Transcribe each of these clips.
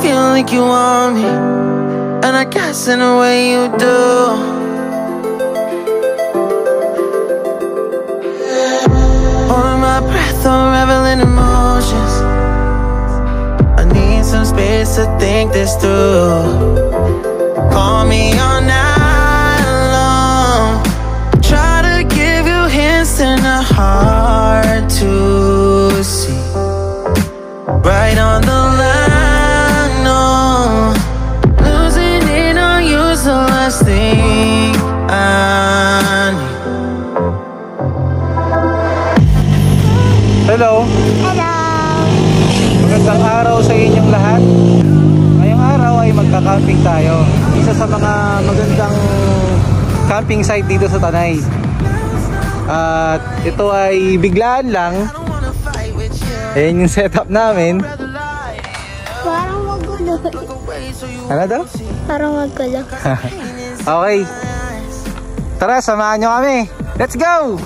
feel like you want me, and I guess in a way you do. On my breath, unraveling emotions. I need some space to think this through. Call me all night long. Try to give you hints and a hard to see. Right on the line, no. Losing it on you's the last thing I need. Hello. Hello. Magandang araw sa inyong lahat. Ngayong araw ay magka-camping tayo. Isa sa mga magandang camping site dito sa Tanay. At ito ay biglaan lang. Ayan yung setup namin. Parang magulo. Ano daw? Parang magulo. Okay. Tara, samahan nyo kami. Let's go!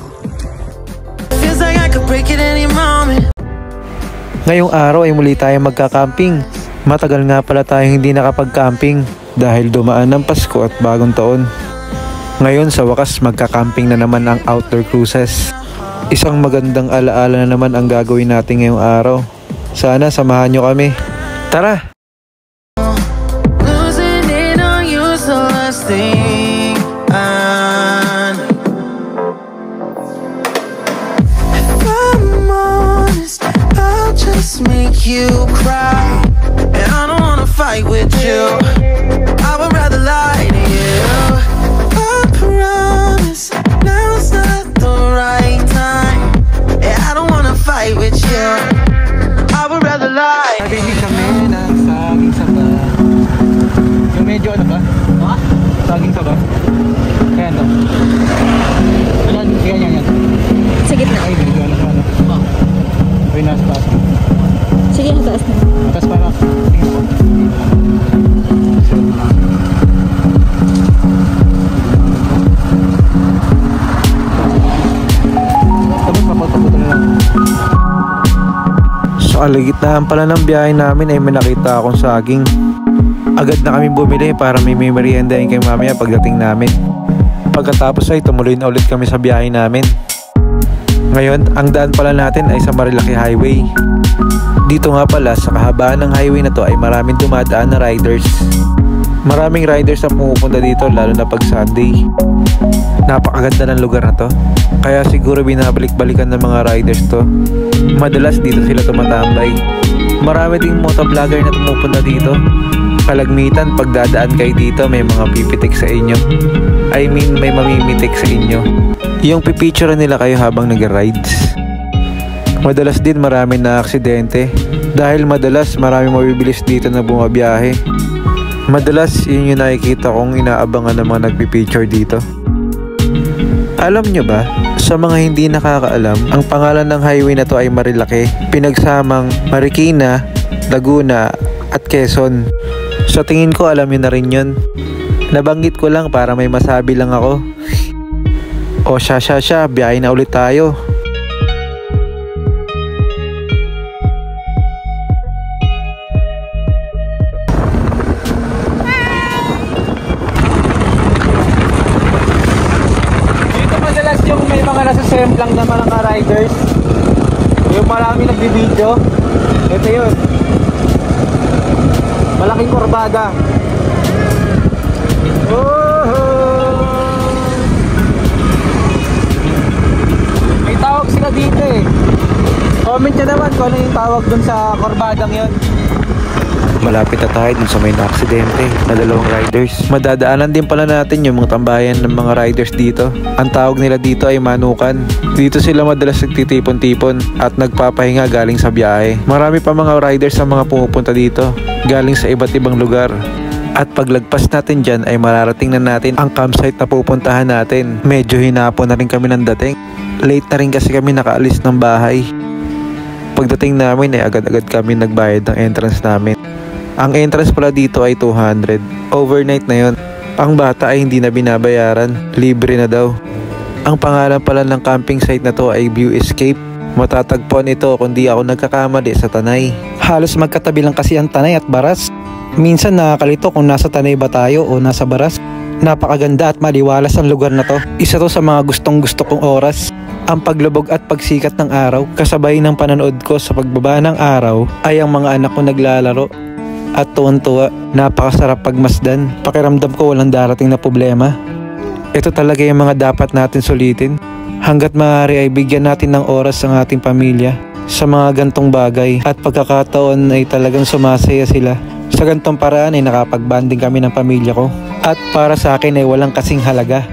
Feels like I could break it any moment. Ngayong araw ay muli tayong magka-camping. Matagal nga pala tayong hindi nakapag-camping dahil dumaan ng Pasko at Bagong Taon. Ngayon sa wakas magka-camping na naman ang outdoor cruises. Isang magandang alaala na naman ang gagawin natin ngayong araw. Sana samahan nyo kami. Tara! Losing it on you's the last thing I need. If I'm honest, I'll just make you cry. And I don't wanna fight with you, I would rather lie to you. I promise now's not the right time. Yeah, I don't wanna fight with you, I would rather lie. Nabibig kami ng saging saba. Yung medyo ano ba? Ha? Saging saba. Kaya ano? Yan. Sige na. Ay, medyo ano ba? Ay, nasa taas. Sige, taas na. Taas para. Tingnan ko. Tapos mapagpaputo na lang. Sa kalagitnaan pala ng biyahe namin ay may nakita akong saging. Agad na kami bumili para may meriendahin kay mamaya pagdating namin. Pagkatapos ay tumuloy na ulit kami sa biyahe namin. Ngayon, ang daan pala natin ay sa Marilaki Highway. Dito nga pala sa kahabaan ng highway na to ay maraming dumadaan na riders. Maraming riders ang pumupunta dito lalo na pag Sunday. Napakaganda ng lugar na to. Kaya siguro binabalik-balikan ng mga riders to. Madalas dito sila tumatambay. Marami ding motovlogger na pumupunta dito. Kalagmitan pag dadaan kayo dito may mga pipitik sa inyo. I mean may mamimitik sa inyo. Yung pipicture nila kayo habang nag-rides. Madalas din marami na aksidente. Dahil madalas marami mabibilis dito na bumabiyahe. Madalas yun yung nakikita kong inaabangan ng mga nagpipicture dito. Alam nyo ba, sa mga hindi nakakaalam, ang pangalan ng highway na to ay Marilaki, pinagsamang Marikina, Laguna at Quezon. Sa tingin ko alam nyo na rin yun. Nabanggit ko lang para may masabi lang ako. O siya, biyahe na ulit tayo. Yung may mga nasa-semplang naman ng riders, yung marami nagbibideo. Ito yun, malaking kurbada. May tawag sila dito eh. Comment nyo naman kung ano yung tawag dun sa kurbadang yun. Malapit na tayo dun sa may na-aksidente na dalawang riders. Madadaanan din pala natin yung mga tambayan ng mga riders dito. Ang tawag nila dito ay manukan. Dito sila madalas nagtitipon-tipon at nagpapahinga galing sa biyahe. Marami pa mga riders sa mga pumupunta dito galing sa iba't ibang lugar. At paglagpas natin dyan ay mararating na natin ang campsite na pupuntahan natin. Medyo hinapon na rin kami ng dating. Late na rin kasi kami nakaalis ng bahay. Pagdating namin ay agad-agad kami nagbayad ng entrance namin. Ang entrance pala dito ay 200. Overnight na yon. Ang bata ay hindi na binabayaran. Libre na daw. Ang pangalan pala ng camping site na to ay View Escape. Matatagpuan ito kung di ako nagkakamali sa Tanay. Halos magkatabi lang kasi ang Tanay at Baras. Minsan nakakalito kung nasa Tanay ba tayo o nasa Baras. Napakaganda at maliwalas ang lugar na to. Isa to sa mga gustong gusto kong oras. Ang paglubog at pagsikat ng araw, kasabay ng panonood ko sa pagbaba ng araw, ay ang mga anak ko naglalaro. At tuwan-tuwa, napakasarap pagmasdan. Pakiramdam ko walang darating na problema. Ito talaga yung mga dapat natin sulitin. Hanggat maaari ay bigyan natin ng oras ang ating pamilya sa mga gantong bagay. At pagkakataon ay talagang sumasaya sila. Sa gantong paraan ay nakapag-banding kami ng pamilya ko. At para sa akin ay walang kasing halaga.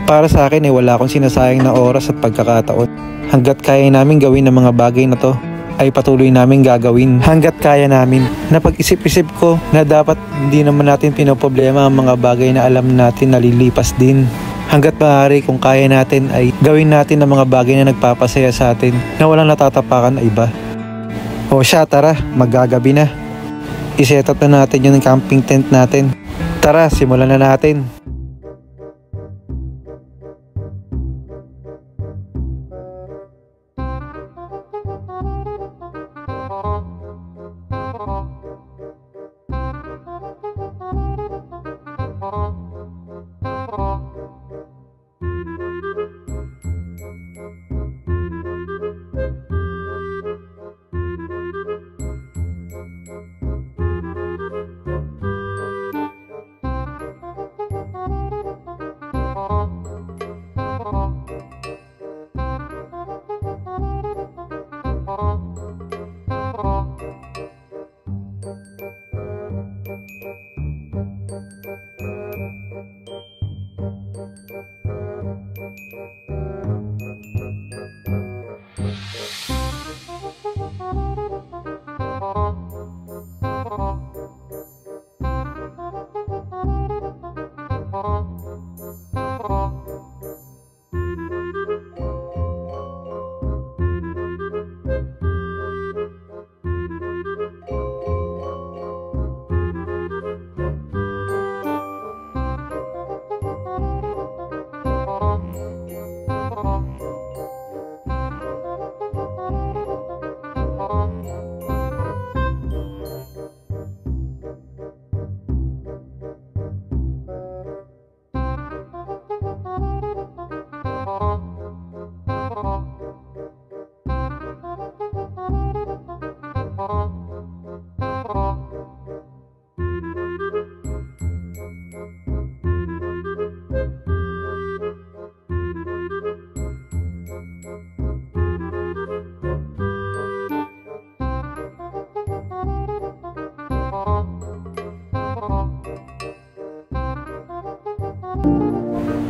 Para sa akin ay wala akong sinasayang na oras at pagkakataon. Hanggat kaya namin gawin ang mga bagay na to, ay patuloy namin gagawin hanggat kaya namin. Napag-isip-isip ko na dapat hindi naman natin pinoproblema ang mga bagay na alam natin na lilipas din. Hanggat maaari kung kaya natin ay gawin natin ang mga bagay na nagpapasaya sa atin na walang natatapakan na iba. O siya, tara, maggagabi na. I-set up na natin yung camping tent natin. Tara, simulan na natin.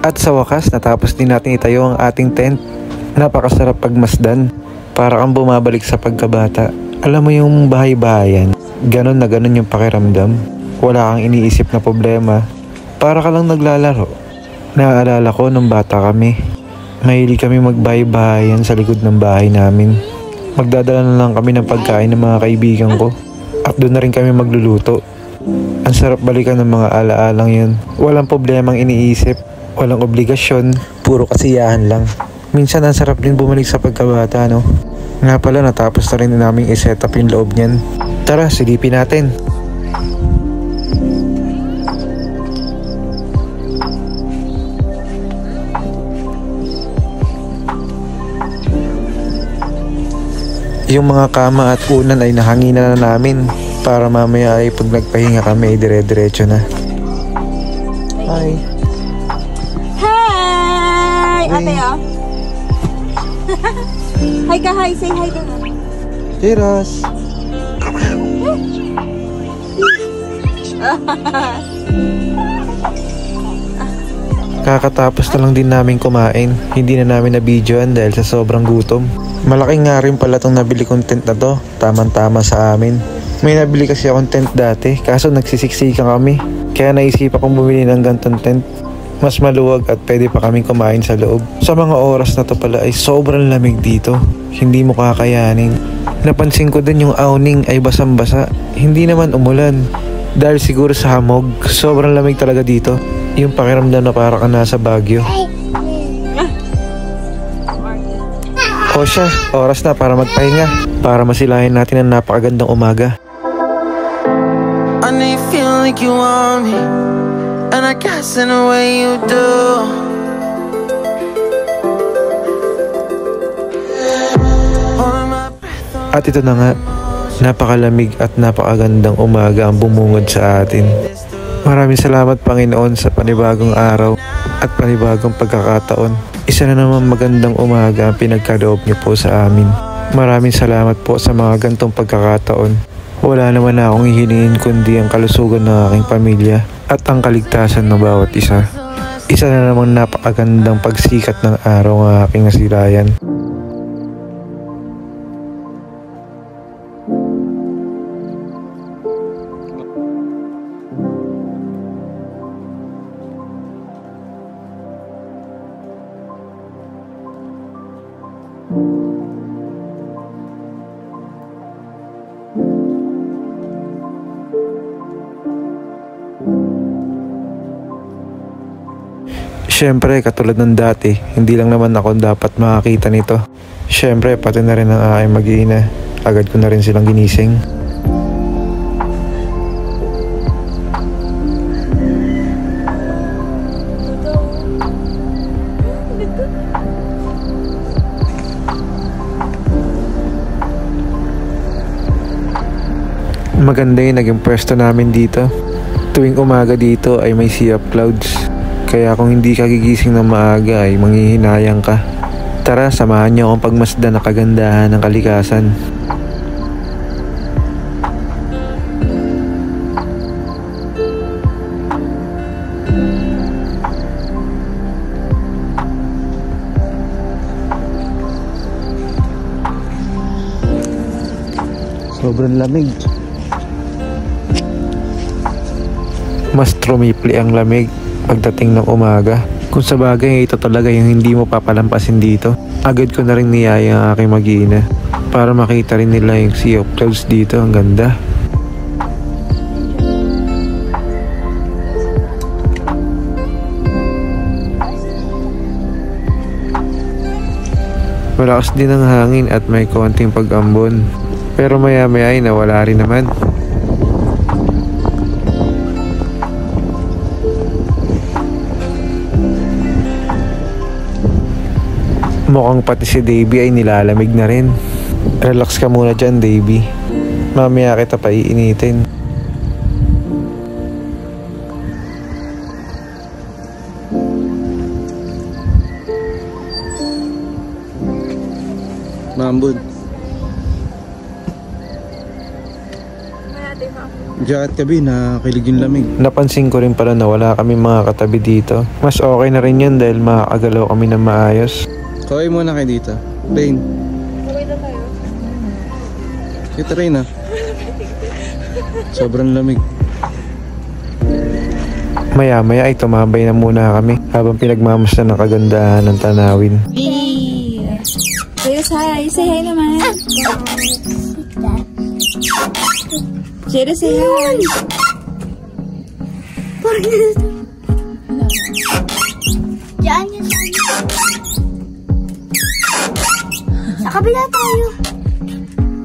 At sa wakas, natapos din natin itayo ang ating tent. Napakasarap pagmasdan. Para kang bumabalik sa pagkabata. Alam mo yung bahay-bahayan, ganon na ganon yung pakiramdam. Wala kang iniisip na problema. Para ka lang naglalaro. Naaalala ko nung bata kami. Mahilig kami magbahay-bahayan sa likod ng bahay namin. Magdadala na lang kami ng pagkain ng mga kaibigan ko. At doon na rin kami magluluto. Ang sarap balikan ng mga alaalang yun. Walang problemang iniisip. Walang obligasyon, puro kasiyahan lang. Minsan ang sarap din bumalik sa pagkabata, no? Nga pala, natapos na rin namin i-set up yung loob niyan. Tara, silipin natin. Yung mga kama at unan ay nahanginan na namin para mamaya ay pag nagpahinga kami ay dire-diretso na. Hi! Ate, oh. Hi ka, hi. Say hi doon. Cheers! Kakatapos na lang din namin kumain. Hindi na namin na-videoan dahil sa sobrang gutom. Malaking nga rin pala itong nabili kong tent na to. Tamang-tama sa amin. May nabili kasi akong tent dati, kaso nagsisiksikan kami. Kaya naisip akong bumili ng gantong tent. Mas maluwag at pwede pa kaming kumain sa loob. Sa mga oras na to pala ay sobrang lamig dito. Hindi mo kakayanin. Napansin ko din yung awning ay basang-basa. Hindi naman umulan. Dahil siguro sa hamog, sobrang lamig talaga dito. Yung pakiramdam na para ka nasa Baguio. O siya, oras na para magpahinga. Para masilahin natin ang napakagandang umaga. I know you feel like you want me, and I guess in a way you do. At ito na nga, napakalamig at napakagandang umaga ang bumungad sa atin. Maraming salamat Panginoon sa panibagong araw at panibagong pagkakataon. Isa na naman magandang umaga ang pinagkaloob niyo po sa amin. Maraming salamat po sa mga gantong pagkakataon. Wala naman na akong hihingin kundi ang kalusugan ng aking pamilya at ang kaligtasan ng bawat isa. Isa na namang napakagandang pagsikat ng araw ng aking nasilayan. Siyempre, katulad ng dati, hindi lang naman ako dapat makakita nito. Siyempre, pati na rin ang aking mag-iina. Agad ko na rin silang ginising. Maganda yung naging pwesto namin dito. Tuwing umaga dito ay may sea of clouds. Kaya kung hindi ka gigising ng maaga ay manghihinayang ka. Tara, samahan niyo akong pagmasdan ng kagandahan ng kalikasan. Sobrang lamig. Mas trumipli ang lamig pagdating ng umaga. Kung sa bagay, ito talaga yung hindi mo papalampasin dito. Agad ko na rin niyaya ang aking mag-iina para makita rin nila yung sea of clouds dito. Ang ganda. Malakas din ang hangin at may konting pag-ambon. Pero maya-maya ay nawala rin naman. Mukhang pati si Davey ay nilalamig na rin. Relax ka muna dyan, Davey. Mamaya kita pa iinitin. Mambud. Jacket kabi, nakakilig yung lamig. Napansin ko rin pala na wala kami mga katabi dito. Mas okay na rin yun dahil makakagalaw kami ng maayos. Kaway muna kayo dito. Rain. Kaway na tayo. Kita Rain ah. Sobrang lamig. Maya-maya ay tumambay na muna kami habang pinagmamasdan ng kagandahan ng tanawin. Cheers, hi. Say hi naman. Cheers, say hi. Diyan yun. Sa kabila tayo.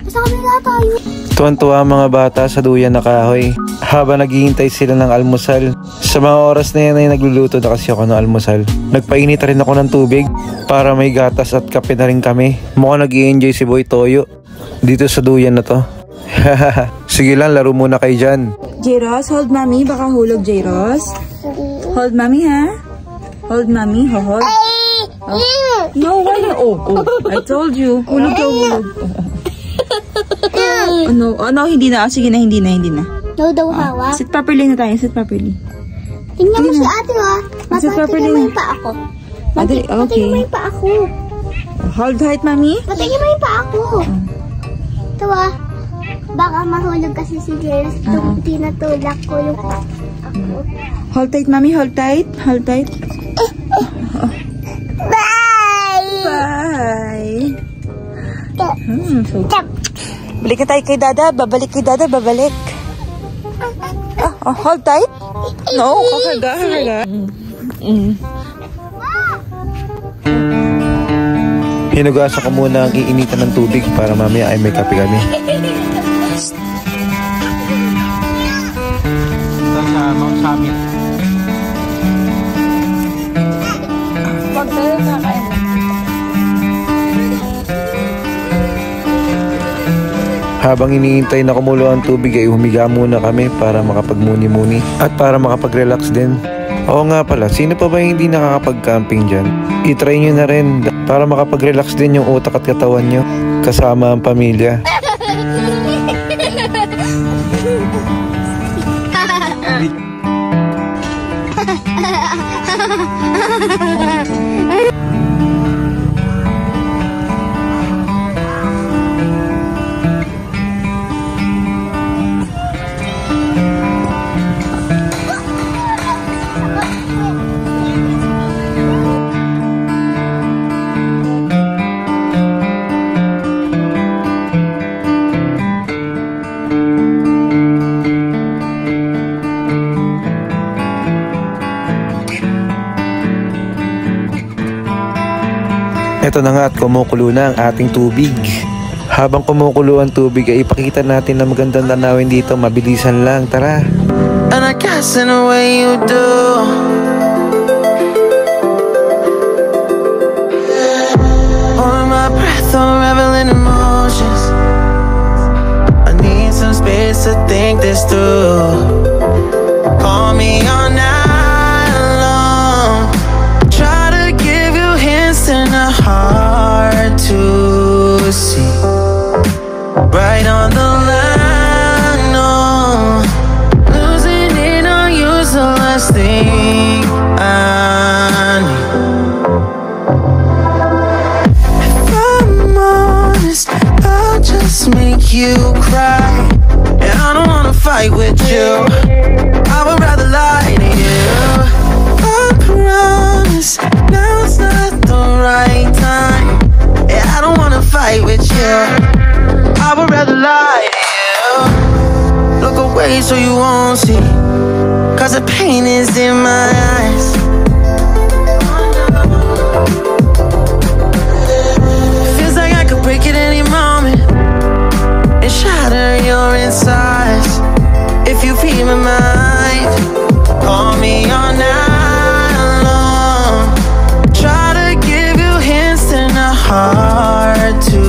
Sa kabila tayo. Tuwan-tuwa ang mga bata sa duyan na kahoy habang naghihintay sila ng almusal. Sa mga oras na yan ay nagluluto na kasi ako ng almusal. Nagpainit rin ako ng tubig para may gatas at kape na rin kami. Mukhang nag-i-enjoy si Boy Toyo dito sa duyan na to. Sige lang, laro muna kayo dyan. J-Ross, hold mommy. Baka hulog, J-Ross. Hold mommy, ha? Hold mommy. Hold. Oh. No, why not? Oh. I told you. Hulog ka, hulog. Oh, no, hindi na. Sige na, hindi na. No daw hawak. Sit properly na tayo. Sit properly. Tingnan mo si ate, ha? Sit properly Matingin mo na. yung pa ako. Okay. Matingin mo yung pa ako. Hold tight, mommy. Matingin mo yung pa ako. Ito, ha? Baka mahulog kasi si James. Tinatulak ko yung pa ako. Hold tight, mommy. Hold tight. Hold tight. Bye! Bye. So balik na tayo kay Dada. Babalik kay Dada. Babalik. Hold tight. No, kakaga. Hinugasan ko muna ang iinitan ng tubig para mamaya ay may kape kami. Habang iniintay na kumulo ang tubig ay humiga muna kami para makapagmuni-muni at para makapag-relax din. Oo nga pala, sino pa ba yung hindi nakakapag-camping dyan? I-try nyo na rin para makapag-relax din yung utak at katawan nyo kasama ang pamilya. Ito na nga at kumukulo na ang ating tubig. Habang kumukulo ang tubig ay ipakita natin na magandang tanawin dito. Mabilisan lang, tara. And I guess in a way you do. On my breath, I'm reveling emotions. I need some space to think this through. Call me all night long. Try to give you hints and a hard to see. Right on the line, no. Losing it on you's the last thing I need. If I'm honest, I'll just make you cry. And I don't wanna fight with you. I would rather lie to you. I promise now's not the right time. Yeah, I don't wanna fight with you. I would rather lie to you. Look away so you won't see, 'cause the pain is in my eyes. Feels like I could break it any moment and shatter your insides. If you feel my mind, call me all night long. Try to give you hints and a hard to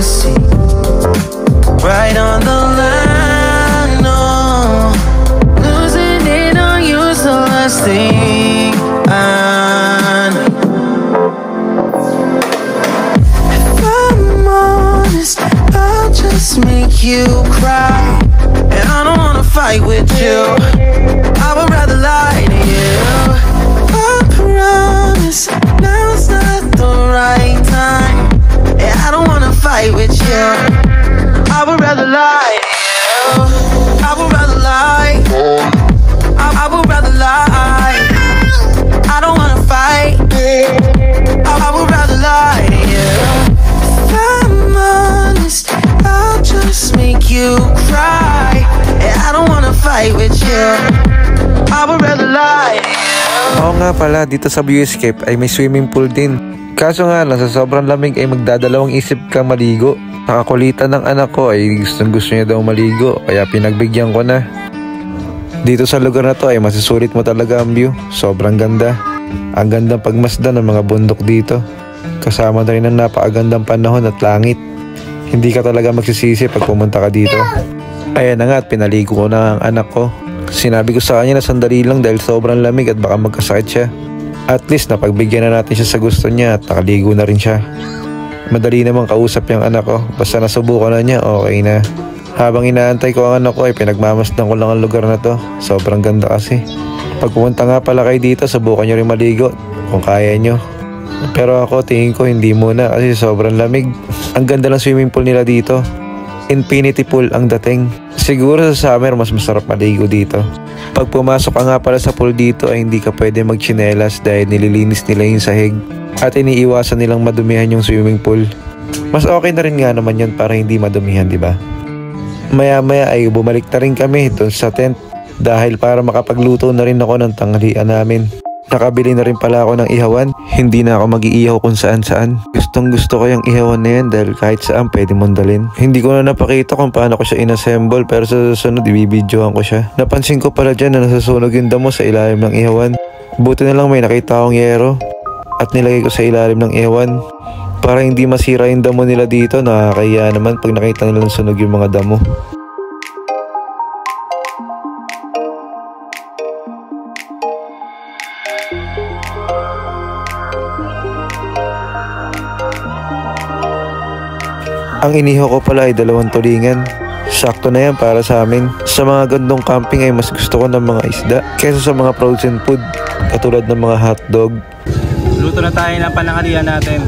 see. Right on the line, no. Losing it on you's the last thing I need. If I'm honest, I'll just make you cry. And I don't wanna fight with you. I would rather lie to you. I promise now's not the right time. Yeah, I don't wanna fight with you. I would rather lie to you. I would rather lie. I would rather lie. I don't wanna fight. I would rather lie to you. If I'm honest, I'll just make you cry. Yeah, I don't wanna fight with you. I would rather lie to you. Oo nga pala, dito sa View Escape ay may swimming pool din. Kaso nga lang, sa sobrang lamig ay magdadalawang isip kang maligo. Nakakulitan ng anak ko ay gusto niya daw maligo, kaya pinagbigyan ko na. Dito sa lugar na to ay masusulit mo talaga ang view. Sobrang ganda. Ang gandang pagmasdan ng mga bundok dito. Kasama na rin ang napakagandang panahon at langit. Hindi ka talaga magsisisi pag pumunta ka dito. Ayan na nga at pinaligo ko na ang anak ko. Sinabi ko sa kanya na sandali lang dahil sobrang lamig at baka magkasakit siya. At least napagbigyan na natin siya sa gusto niya at nakaligo na rin siya. Madali namang kausap yung anak ko. Basta nasubukan na niya, okay na. Habang inaantay ko ang anak ko ay pinagmamasdan ko lang ang lugar na to. Sobrang ganda kasi. Pag pumunta nga pala kayo dito, subukan nyo rin maligo kung kaya nyo. Pero ako tingin ko hindi muna kasi sobrang lamig. Ang ganda ng swimming pool nila dito. Infinity pool ang dating. Siguro sa summer mas masarap maligo dito. Pag pumasok ka nga pala sa pool dito ay hindi ka pwede magchinelas dahil nililinis nila yung sahig. At iniiwasan nilang madumihan yung swimming pool. Mas okay na rin nga naman yun para hindi madumihan, di ba? Maya-maya ay bumalik na rin kami doon sa tent dahil para makapagluto na rin ako ng tanghalian namin. Nakabili na rin pala ako ng ihawan. Hindi na ako mag-iihaw kung saan-saan. Gustong gusto ko yung ihawan na yan dahil kahit saan pwede mong dalhin. Hindi ko na napakita kung paano ko siya inassemble pero sa susunod ibibidyohan ko siya. Napansin ko pala dyan na nasusunog yung damo sa ilalim ng ihawan. Buti na lang may nakita akong yero at nilagay ko sa ilalim ng ihawan. Para hindi masira yung damo nila dito, nakakaya naman pag nakita nilang sunog yung mga damo. Ang inihaw ko pala ay 2 tulingan. Sakto na yan para sa amin. Sa mga gandong camping ay mas gusto ko ng mga isda kaysa sa mga frozen food katulad ng mga hotdog. Luto na tayo ng panangalian natin.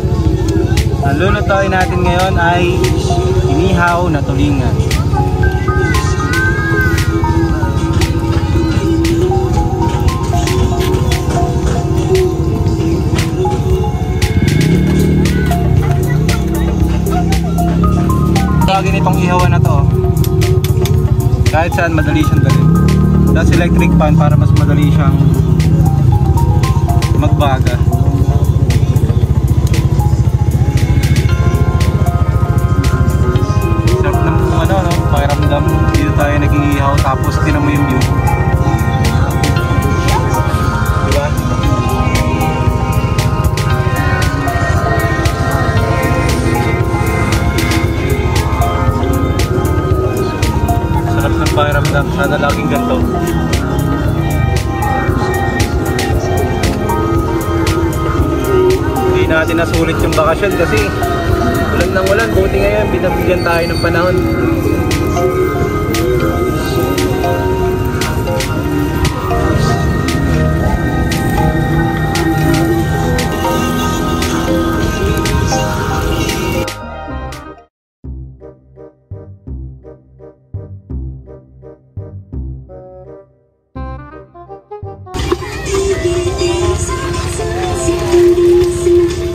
Ang lulutuin natin ngayon ay inihaw na tulingan. Tawagin itong ihawan na to. Kahit saan madali siyang dalhin. That's electric pan para mas madali siyang magbaga. Sarap ng pakiramdam. Dito tayo nag-iihaw tapos tinan mo yung view. Diba? Sarap ng pakiramdam. Sana laging ganito. Hindi natin nasulit yung bakasyon kasi ulan ng ulan. Buti ngayon binabigyan tayo ng panahon.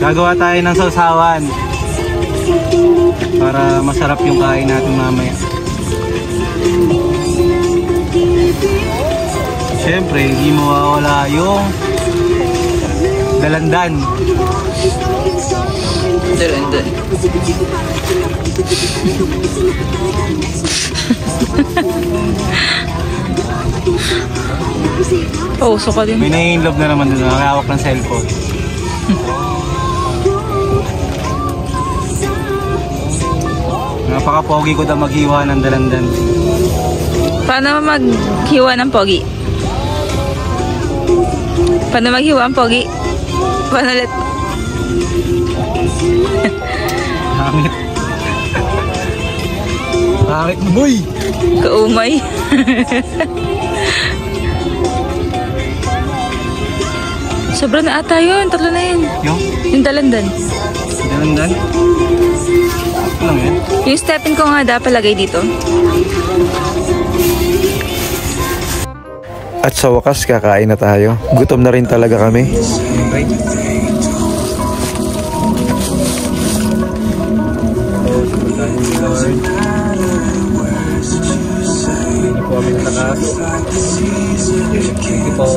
Gagawa tayo ng sausawan para masarap yung kain natin mamaya. Siyempre, hindi mawawala yung dalandan. Dalandan. Oh, so ka din. May nai-inlove na naman doon, nakahawak ng cellphone. Napaka-pogi ko daw maghiwa ng dalandan. Paano maghiwa ng pogi? Paano maghiwa ang pogi? Paano ulit? Hangit. Hangit mo, boy! Kaumay. Sobra na ata yun. 3 na yun. Yung dalandan. Dalandan? Ano lang yan? Yung stepin ko nga dapat palagay dito. At sa wakas, kakain na tayo. Gutom na rin talaga kami. Okay. Hindi po kami natakas. Hindi po.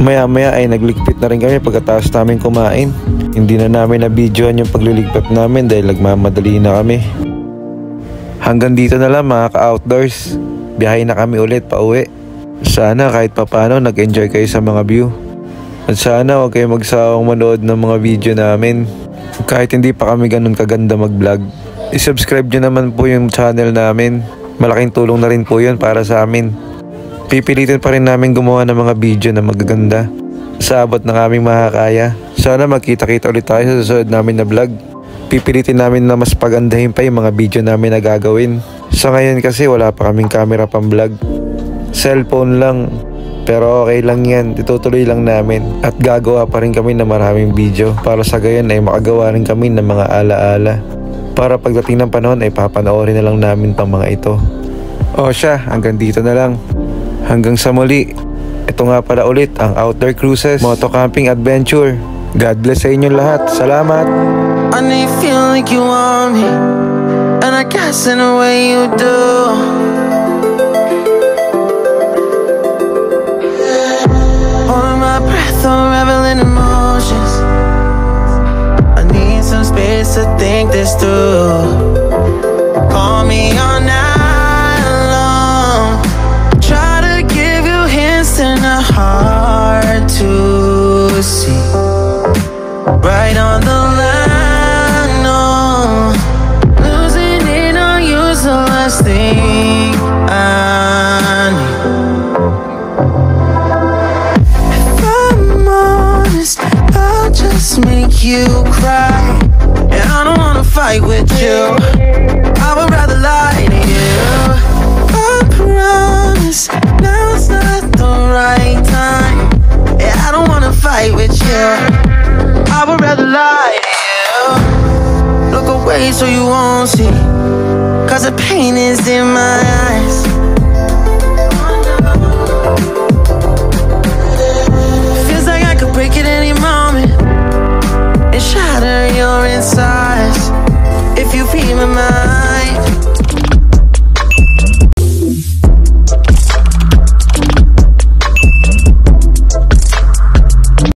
Maya-maya ay nagligpit na rin kami pagkatapos namin kumain. Hindi na namin na-videoan yung pagliligpit namin dahil nagmamadali na kami. Hanggang dito na lang mga ka-outdoors. Biyahe na kami ulit pa uwi. Sana kahit papano nag-enjoy kayo sa mga view. At sana huwag kayo magsawang manood ng mga video namin. Kahit hindi pa kami ganun kaganda mag-vlog, i-subscribe nyo naman po yung channel namin. Malaking tulong na rin po yun para sa amin. Pipilitin pa rin namin gumawa ng mga video na magaganda sa abot ng aming makakaya. Sana magkita-kita ulit tayo sa susunod namin na vlog. Pipilitin namin na mas pagandahin pa yung mga video namin na gagawin. Sa ngayon kasi wala pa kaming camera pang vlog. Cellphone lang. Pero okay lang yan, itutuloy lang namin. At gagawa pa rin kami ng maraming video para sa gayon ay makagawa rin kami ng mga alaala. Para pagdating ng panahon ay papanoorin na lang namin pang mga ito. O siya, hanggang dito na lang. Hanggang sa muli. Ito nga pala ulit ang Outdoor Cruises Moto Camping Adventure. God bless sa inyong lahat. Salamat! I know you feel like you want me, and I guess in a way you do. Holding my breath, unraveling emotions. I need some space to think this through. Call me all night long. Try to give you hints and a hard to see. Right on the line, no. Losing it on you's the last thing I need. If I'm honest, I'll just make you cry. And I don't wanna fight with you, I would rather lie to you. I promise, now's not the right time. Yeah, I don't wanna fight with you, I would rather lie to you. Look away so you won't see, cause the pain is in my eyes. Feels like I could break it any moment and shatter your insides. If you read my mind,